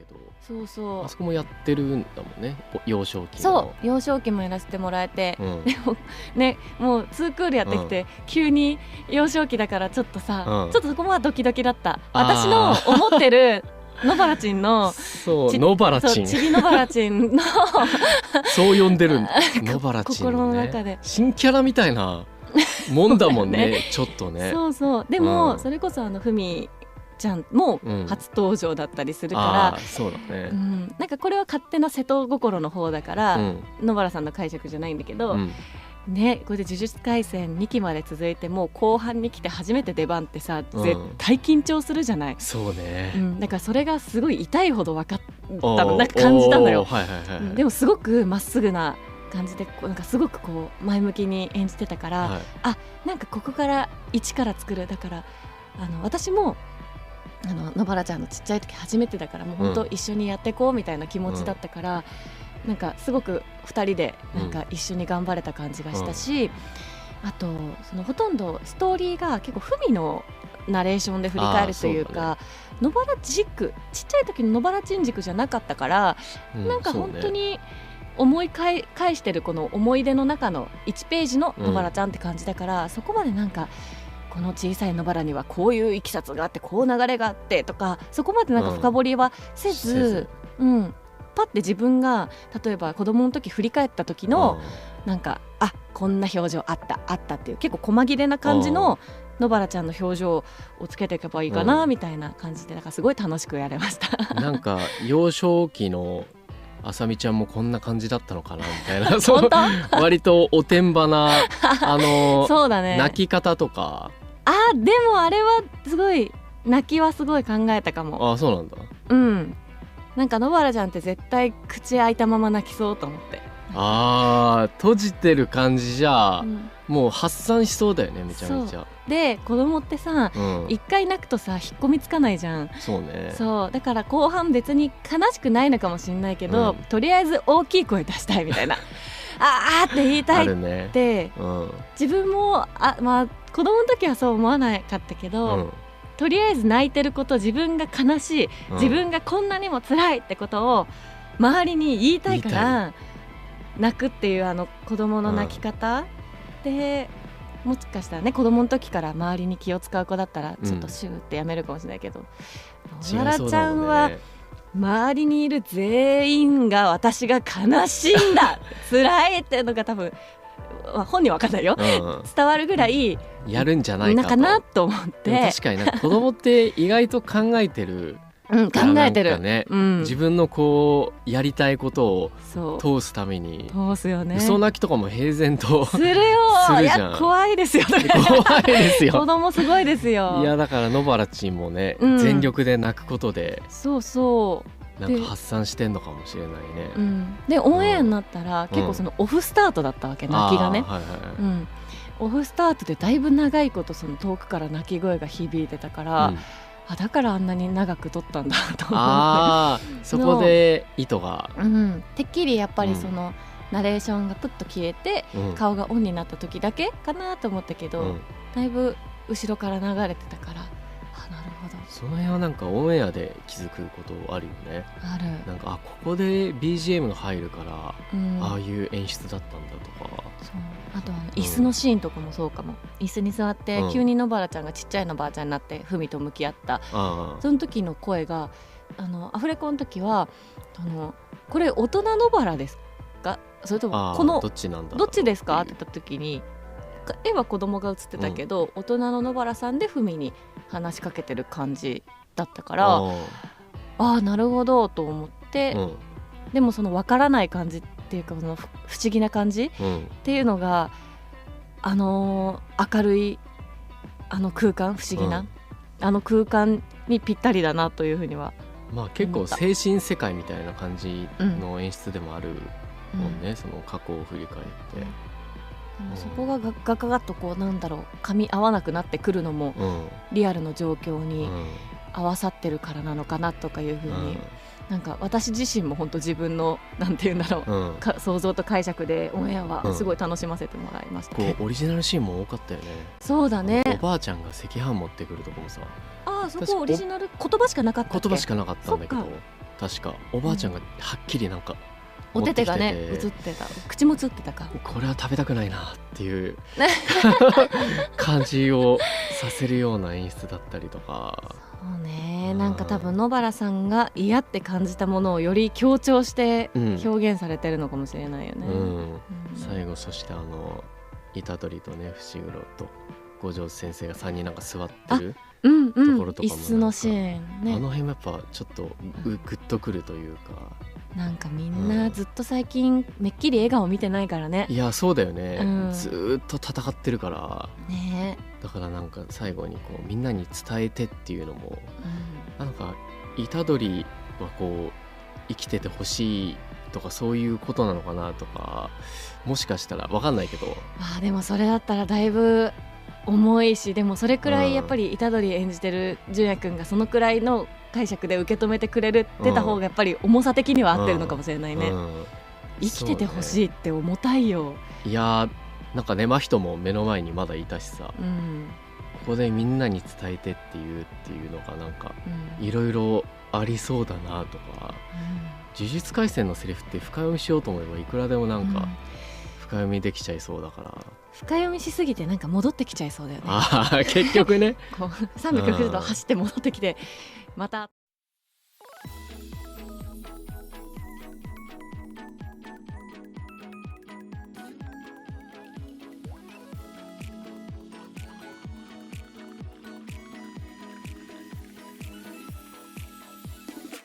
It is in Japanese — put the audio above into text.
ど、そうそう、あそこもやってるんだもんね、幼少期の。そう幼少期もやらせてもらえて、うんでもねもう2クールやってきて、急に幼少期だからちょっとさ、ちょっとそこもドキドキだった。私の思ってる野原ちんのそう野原ちんちび野原ちんのそう呼んでるんだ野原ちん、ね、心の中で新キャラみたいなもんだもんねちょっとね。そうそうでも、それこそふみちゃんも初登場だったりするから、そうだね、なんかこれは勝手な瀬戸心の方だから、野原さんの解釈じゃないんだけど、ね、これで呪術廻戦2期まで続いてもう後半に来て初めて出番ってさ、絶対緊張するじゃない。そうね、だからそれがすごい痛いほど分かったの、なんか感じたのよ。でもすごくまっすぐな感じでなんかすごくこう前向きに演じてたから、なんかここから一から作る、だから私も野原ちゃんのちっちゃい時初めてだからもう本当一緒にやっていこうみたいな気持ちだったから、なんかすごく2人でなんか一緒に頑張れた感じがしたし、あとそのほとんどストーリーが結構ふみのナレーションで振り返るというか、野原軸、ちっちゃい時の野原ちん軸じゃなかったから、なんか本当に思い返してるこの思い出の中の1ページの野原ちゃんって感じだから、そこまでなんかこの小さい野原にはこういういきさつがあってこう流れがあってとか、そこまでなんか深掘りはせず、パッて自分が例えば子供の時振り返った時のなんかこんな表情あったっていう結構細切れな感じの野原ちゃんの表情をつけていけばいいかなみたいな感じで、なんかすごい楽しくやれましたなんか幼少期のあさみちゃんもこんな感じだったのかなみたいな本当割とおてんばなそうだね、泣き方とか。でもあれはすごい泣きはすごい考えたかも。そうなんだ。なんか野原ちゃんって絶対口開いたまま泣きそうと思って。閉じてる感じじゃ、もう発散しそうだよね、めちゃめちゃ。で子供ってさ、一回泣くとさ引っ込みつかないじゃん。そうね。そうだから後半別に悲しくないのかもしれないけど、とりあえず大きい声出したいみたいなって言いたいって、自分も子供の時はそう思わなかったけど、とりあえず泣いてること、自分が悲しい、自分がこんなにも辛いってことを周りに言いたいから泣くっていう子供の泣き方、でもしかしたらね子供の時から周りに気を使う子だったらちょっとシューってやめるかもしれないけど、野原ちゃんは周りにいる全員が私が悲しいんだ辛いっていうのが多分本人は分かんないよ、伝わるぐらいやるんじゃないかとかなと思って。確かになんか子供って意外と考えてる考えてる、自分のこうやりたいことを通すために通すよね。嘘泣きとかも平然とするよするじゃん。怖いですよ怖いですよ子供すごいですよ。いやだから野原ちんもね、全力で泣くことでなんか発散してんのかもしれないね。でオンエアになったら、結構そのオフスタートだったわけ、泣きがね。オフスタートでだいぶ長いことその遠くから泣き声が響いてたから、だからあんなに長く撮ったんだと思って。そこで意図が、てっきりやっぱりその、ナレーションがプッと消えて、顔がオンになった時だけかなと思ったけど、だいぶ後ろから流れてたから、なるほど。その辺はなんかオンエアで気づくことあるよね。ある。なんかここで BGM が入るから、ああいう演出だったんだとか。そうあと椅子のシーンとかもそうかも。椅子に座って、急に野原ちゃんがちっちゃい野原ちゃんになってふみと向き合った、その時の声がアフレコの時はこれ大人野原ですか、それともこのどっちですかって言った時に、絵は子供が映ってたけど、大人の野原さんでふみに話しかけてる感じだったから、なるほどと思って、でもその分からない感じっていうか、その不思議な感じ、っていうのが明るい空間、不思議な、空間にぴったりだなというふうには。結構精神世界みたいな感じの演出でもあるもんね、その過去を振り返って。そこがガガガッとこう噛み合わなくなってくるのも、リアルの状況に合わさってるからなのかなとかいうふうに、なんか私自身も本当自分のなんていうんだろう、想像と解釈でオンエアはすごい楽しませてもらいました。オリジナルシーンも多かったよね。そうだね。おばあちゃんが赤飯持ってくるとこもさ、そこオリジナル言葉しかなかったっけ。言葉しかなかったんだけど、確かおばあちゃんがはっきりなんかお手手がね映ってた、口も映ってたか。これは食べたくないなっていう感じをさせるような演出だったりとか。そうね、なんか多分野原さんが嫌って感じたものをより強調して表現されてるのかもしれないよね、最後そして虎杖とね伏黒と五条先生が3人なんか座ってるところとかも、椅子のシーンね、あの辺もやっぱちょっとグッとくるというか、なんかみんなずっと最近めっきり笑顔見てないからね。いやそうだよね、ずっと戦ってるからね。だからなんか最後にこうみんなに伝えてっていうのも、なんか虎杖はこう生きててほしいとかそういうことなのかなとか、もしかしたら分かんないけど、でもそれだったらだいぶ重いし、でもそれくらいやっぱり虎杖演じてる純也くんがそのくらいの解釈で受け止めてくれるってた方がやっぱり重さ的には合ってるのかもしれないね、生きててほしいって重たいよ、いやなんかね真人も目の前にまだいたしさ、ここでみんなに伝えてっていうのがなんかいろいろありそうだなとか、呪術廻戦のセリフって深読みしようと思えばいくらでもなんか深読みできちゃいそうだから、深読みしすぎてなんか戻ってきちゃいそうだよね。結局ねこう360度走って戻ってきてまた